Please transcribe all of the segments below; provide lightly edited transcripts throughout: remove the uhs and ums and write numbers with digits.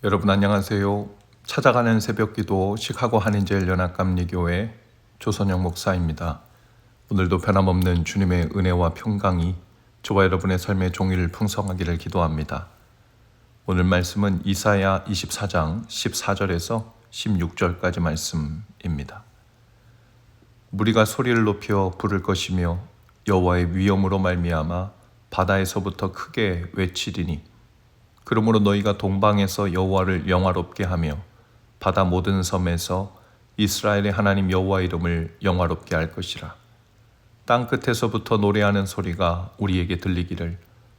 여러분 안녕하세요. 찾아가는 새벽기도 시카고 한인제일연합감리교회 조선영 목사입니다. 오늘도 변함없는 주님의 은혜와 평강이 저와 여러분의 삶의 종일 풍성하기를 기도합니다. 오늘 말씀은 이사야 24장 14절에서 16절까지 말씀입니다. 무리가 소리를 높여 부를 것이며 여호와의 위엄으로 말미암아 바다에서부터 크게 외치리니 그러므로 너희가 동방에서 여호와를 영화롭게 하며 바다 모든 섬에서 이스라엘의 하나님 여호와 이름을 영화롭게 할 것이라. 땅 끝에서부터 노래하는 소리가 우리에게 들리기를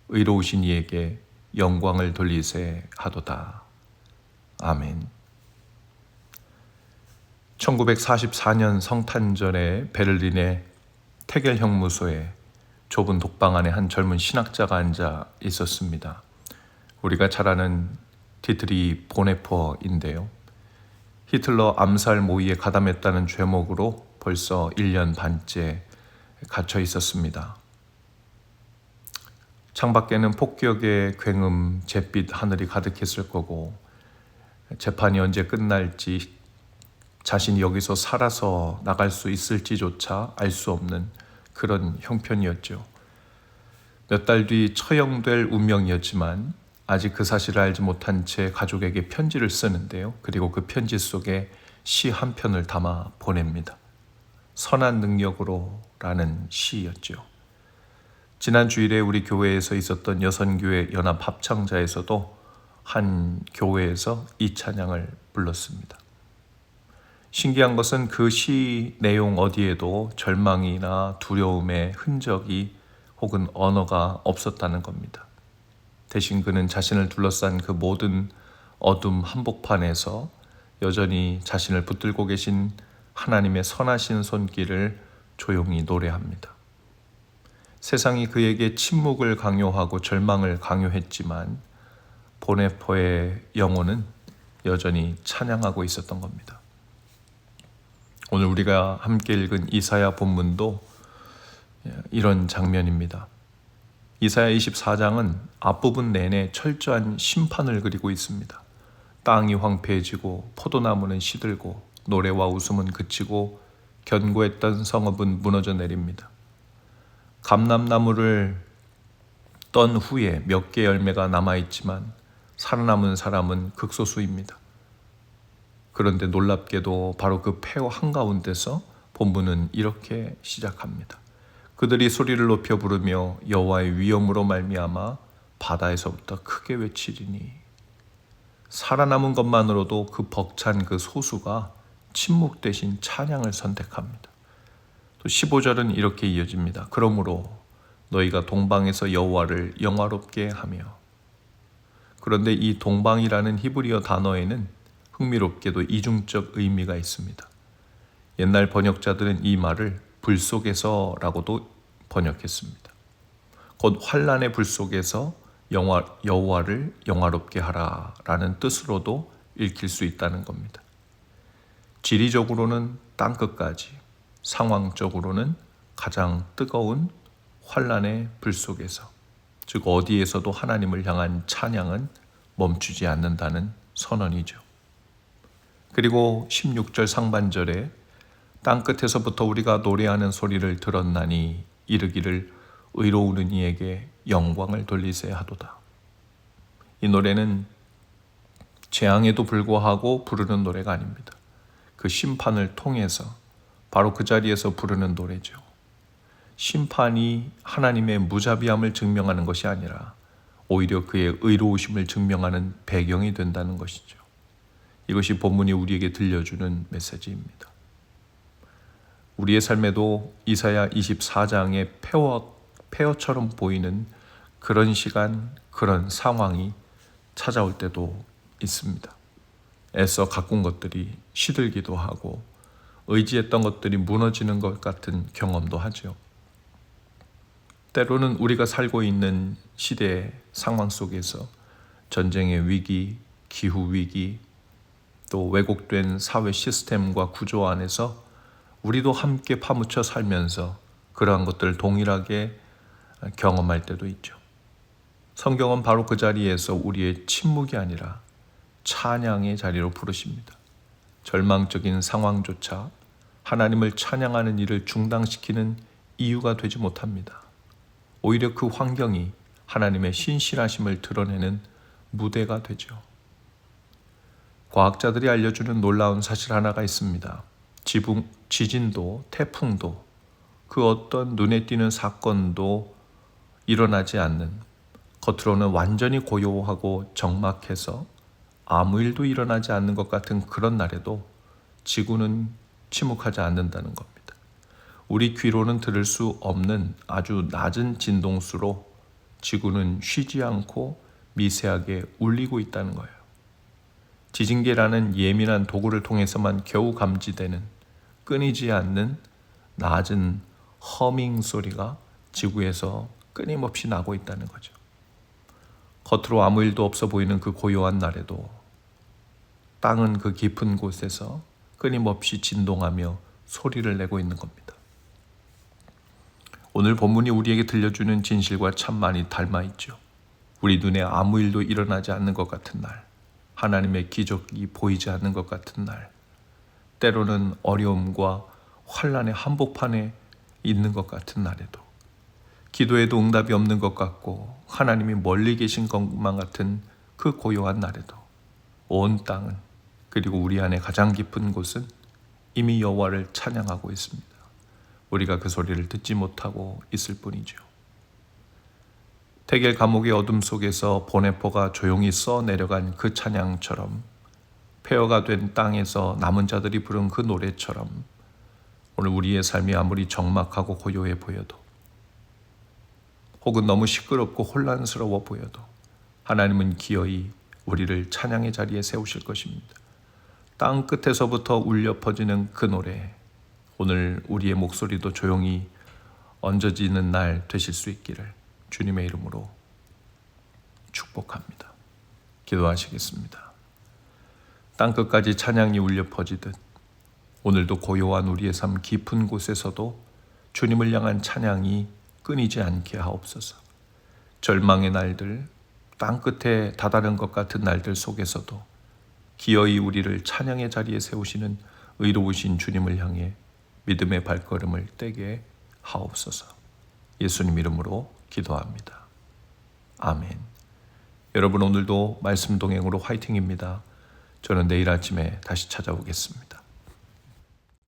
의로우신 이에게 영광을 돌리세 하도다. 아멘. 1944년 성탄절에 베를린의 테겔 형무소에 좁은 독방 안에 한 젊은 신학자가 앉아 있었습니다. 우리가 잘 아는 디트리 보네퍼인데요. 히틀러 암살 모의에 가담했다는 죄목으로 벌써 1년 반째 갇혀 있었습니다. 창밖에는 폭격의 굉음, 잿빛 하늘이 가득했을 거고 재판이 언제 끝날지 자신이 여기서 살아서 나갈 수 있을지조차 알 수 없는 그런 형편이었죠. 몇 달 뒤 처형될 운명이었지만 아직 그 사실을 알지 못한 채 가족에게 편지를 쓰는데요. 그리고 그 편지 속에 시 한 편을 담아 보냅니다. 선한 능력으로 라는 시였죠. 지난 주일에 우리 교회에서 있었던 여선교회 연합 합창자에서도 한 교회에서 이 찬양을 불렀습니다. 신기한 것은 그 시 내용 어디에도 절망이나 두려움의 흔적이 혹은 언어가 없었다는 겁니다. 대신 그는 자신을 둘러싼 그 모든 어둠 한복판에서 여전히 자신을 붙들고 계신 하나님의 선하신 손길을 조용히 노래합니다. 세상이 그에게 침묵을 강요하고 절망을 강요했지만 보네퍼의 영혼은 여전히 찬양하고 있었던 겁니다. 오늘 우리가 함께 읽은 이사야 본문도 이런 장면입니다. 이사야 24장은 앞부분 내내 철저한 심판을 그리고 있습니다. 땅이 황폐해지고 포도나무는 시들고 노래와 웃음은 그치고 견고했던 성읍은 무너져 내립니다. 감람나무를 떤 후에 몇 개 열매가 남아있지만 살아남은 사람은 극소수입니다. 그런데 놀랍게도 바로 그 폐허 한가운데서 본문은 이렇게 시작합니다. 그들이 소리를 높여 부르며 여호와의 위엄으로 말미암아 바다에서부터 크게 외치리니. 살아남은 것만으로도 그 벅찬 그 소수가 침묵 대신 찬양을 선택합니다. 또 15절은 이렇게 이어집니다. 그러므로 너희가 동방에서 여호와를 영화롭게 하며. 그런데 이 동방이라는 히브리어 단어에는 흥미롭게도 이중적 의미가 있습니다. 옛날 번역자들은 이 말을 불 속에서라고도 번역했습니다. 곧 환란의 불 속에서 여호와를 영화롭게 하라라는 뜻으로도 읽힐 수 있다는 겁니다. 지리적으로는 땅끝까지, 상황적으로는 가장 뜨거운 환란의 불 속에서, 즉 어디에서도 하나님을 향한 찬양은 멈추지 않는다는 선언이죠. 그리고 16절 상반절에 땅끝에서부터 우리가 노래하는 소리를 들었나니 이르기를 의로우는 이에게 영광을 돌리세 하도다. 이 노래는 재앙에도 불구하고 부르는 노래가 아닙니다. 그 심판을 통해서 바로 그 자리에서 부르는 노래죠. 심판이 하나님의 무자비함을 증명하는 것이 아니라 오히려 그의 의로우심을 증명하는 배경이 된다는 것이죠. 이것이 본문이 우리에게 들려주는 메시지입니다. 우리의 삶에도 이사야 24장의 폐허처럼 보이는 그런 시간, 그런 상황이 찾아올 때도 있습니다. 애써 가꾼 것들이 시들기도 하고 의지했던 것들이 무너지는 것 같은 경험도 하죠. 때로는 우리가 살고 있는 시대의 상황 속에서 전쟁의 위기, 기후 위기, 또 왜곡된 사회 시스템과 구조 안에서 우리도 함께 파묻혀 살면서 그러한 것들을 동일하게 경험할 때도 있죠. 성경은 바로 그 자리에서 우리의 침묵이 아니라 찬양의 자리로 부르십니다. 절망적인 상황조차 하나님을 찬양하는 일을 중단시키는 이유가 되지 못합니다. 오히려 그 환경이 하나님의 신실하심을 드러내는 무대가 되죠. 과학자들이 알려주는 놀라운 사실 하나가 있습니다. 지진도 태풍도 그 어떤 눈에 띄는 사건도 일어나지 않는, 겉으로는 완전히 고요하고 적막해서 아무 일도 일어나지 않는 것 같은 그런 날에도 지구는 침묵하지 않는다는 겁니다. 우리 귀로는 들을 수 없는 아주 낮은 진동수로 지구는 쉬지 않고 미세하게 울리고 있다는 거예요. 지진계라는 예민한 도구를 통해서만 겨우 감지되는 끊이지 않는 낮은 허밍 소리가 지구에서 끊임없이 나고 있다는 거죠. 겉으로 아무 일도 없어 보이는 그 고요한 날에도 땅은 그 깊은 곳에서 끊임없이 진동하며 소리를 내고 있는 겁니다. 오늘 본문이 우리에게 들려주는 진실과 참 많이 닮아 있죠. 우리 눈에 아무 일도 일어나지 않는 것 같은 날, 하나님의 기적이 보이지 않는 것 같은 날, 때로는 어려움과 환난의 한복판에 있는 것 같은 날에도, 기도에도 응답이 없는 것 같고 하나님이 멀리 계신 것만 같은 그 고요한 날에도 온 땅은, 그리고 우리 안에 가장 깊은 곳은 이미 여호와를 찬양하고 있습니다. 우리가 그 소리를 듣지 못하고 있을 뿐이죠. 태겔 감옥의 어둠 속에서 보네포가 조용히 써내려간 그 찬양처럼, 폐허가 된 땅에서 남은 자들이 부른 그 노래처럼, 오늘 우리의 삶이 아무리 적막하고 고요해 보여도, 혹은 너무 시끄럽고 혼란스러워 보여도 하나님은 기어이 우리를 찬양의 자리에 세우실 것입니다. 땅 끝에서부터 울려 퍼지는 그 노래, 오늘 우리의 목소리도 조용히 얹어지는 날 되실 수 있기를 주님의 이름으로 축복합니다. 기도하시겠습니다. 땅 끝까지 찬양이 울려 퍼지듯 오늘도 고요한 우리의 삶 깊은 곳에서도 주님을 향한 찬양이 끊이지 않게 하옵소서. 절망의 날들, 땅 끝에 다다른 것 같은 날들 속에서도 기어이 우리를 찬양의 자리에 세우시는 의로우신 주님을 향해 믿음의 발걸음을 떼게 하옵소서. 예수님 이름으로 기도합니다. 아멘. 여러분, 오늘도 말씀 동행으로 화이팅입니다. 저는 내일 아침에 다시 찾아오겠습니다.